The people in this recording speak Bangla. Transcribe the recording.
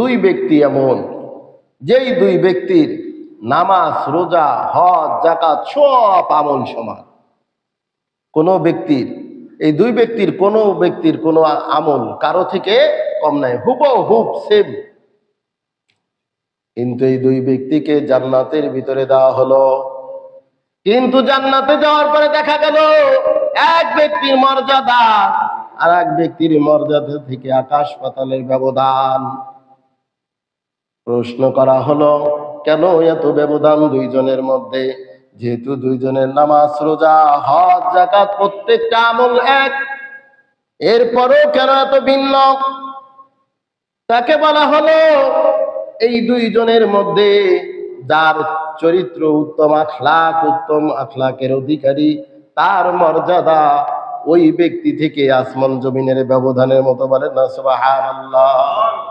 দুই ব্যক্তি এমন, যেই দুই ব্যক্তির নামাজ, রোজা, হজ, যাকাত সব আমল সমান। কোনো ব্যক্তির, এই দুই ব্যক্তির কোনো আমল কারো থেকে কম নাই, হুবহুব সেম। কিন্তু এই দুই ব্যক্তিকে জান্নাতের ভিতরে দেওয়া হলো। কিন্তু জান্নাতে যাওয়ার পরে দেখা গেল এক ব্যক্তির মর্যাদা আর এক ব্যক্তির মর্যাদা থেকে আকাশ পাতালের ব্যবধান। প্রশ্ন করা হলো, কেন এত ব্যবধান দুইজনের মধ্যে? যেহেতু দুইজনের নামাজ, রোজা, হজ, যাকাত প্রত্যেকটা আমল এক, এরপরও কেন এত ভিন্ন? তাকে বলা হলো, এই দুইজনের মধ্যে যার চরিত্র উত্তম আখলাকের অধিকারী, তার মর্যাদা ওই ব্যক্তি থেকে আসমান জমিনের ব্যবধানের মতো। বলেন না সুবহানাল্লাহ।